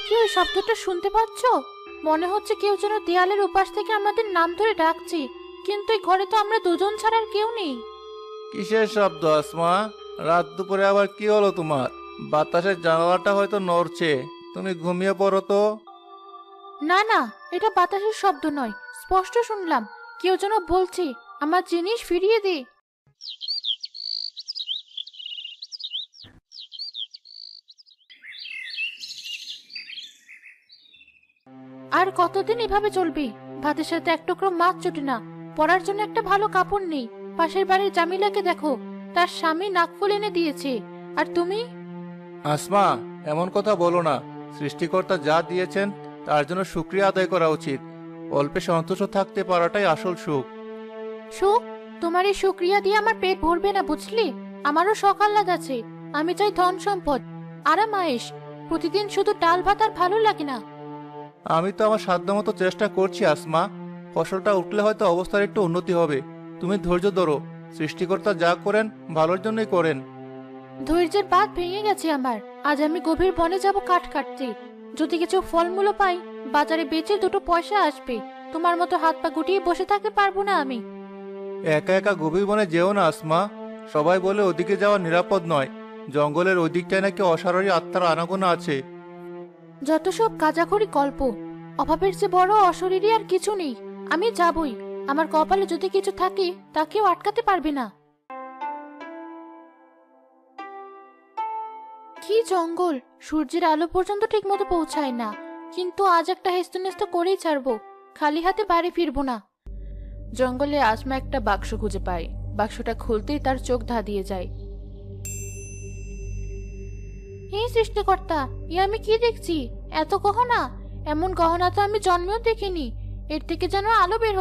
কি ওই শব্দটা শুনতে পাচ্ছ? মনে হচ্ছে কেউ যেন দেয়ালের উপাস থেকে আমাদের নাম ধরে ডাকছে, কিন্তু এই ঘরে তো আমরা দুজন ছাড়া আর কেউ নেই। কিসের শব্দ আসমা? রাত দুপুরে আবার কি হলো তোমার? বাতাসের জানালাটা হয়তো নড়ছে। তুমি ঘুমিয়ে পড়ো তো। না না, এটা বাতাসের শব্দ নয়, স্পষ্ট শুনলাম কেউ যেন বলছে আমার জিনিস ফিরিয়ে দে। আর কতদিন এভাবে চলবে? ভাতের সাথে এক টুকরো মাছ জোটে না, পরার জন্য একটা ভালো কাপড় নেই। পাশের বাড়ির জামিলাকে দেখো, তার স্বামী নাকফুল এনে দিয়েছে, আর তুমি? আসমা, এমন কথা বলো না। সৃষ্টিকর্তা যা দিয়েছেন তার জন্য শুকরিয়া আদায় করা উচিত। অল্পে সন্তুষ্ট থাকতে পারাটাই আসল সুখ। সুখ? তোমার এই শুকরিয়া দিয়ে আমার পেট ভরবে না, বুঝলি? আমারও শখ আহ্লাদ আছে। আমি চাই ধন সম্পদ, আরাম আয়েশ। প্রতিদিন শুধু ডাল ভাত আর ভালো লাগে না। আমি তো আমার সাধ্যমতো চেষ্টা করছি আসমা। ফসলটা উঠলে হয়তো অবস্থার একটু উন্নতি হবে। তুমি ধৈর্য ধরো। সৃষ্টিকর্তা যা করেন ভালোর জন্যই করেন। ধৈর্যের বাঁধ ভেঙে গেছে আমার। আজ আমি গভীর বনে যাব কাঠ কাটতে। যদি কিছু ফলমূল পাই, বাজারে বেচে দুটো পয়সা আসবে। তোমার মতো হাত পা গুটিয়ে বসে থাকতে পারবো না আমি। একা একা গভীর বনে যেও না আসমা। সবাই বলে ওদিকে যাওয়া নিরাপদ নয়। জঙ্গলের ওই দিকটায় নাকি অসাররি আত্মার আনাগোনা আছে। যত সব কাজাখড়ি গল্প। অভাবের চেয়ে বড় অশরীরী আর কিছু নেই। আমি যাবই। আমার কপালে যদি কিছু থাকে তা কেউ আটকাতে পারবে না। কি জঙ্গল! সূর্যের আলো পর্যন্ত ঠিক মতো পৌঁছায় না। কিন্তু আজ একটা হেস্তনেস্ত করেই ছাড়বো। খালি হাতে বাড়ি ফিরবো না। জঙ্গলে আসমা একটা বাক্স খুঁজে পায়। বাক্সটা খুলতেই তার চোখ ধাঁধিয়ে যায়। হে সৃষ্টিকর্তা, এ আমি কি দেখছি? এত গহনা! এমন গহনা তো আমি জন্মেও দেখিনি। এর থেকে যেন আলো বের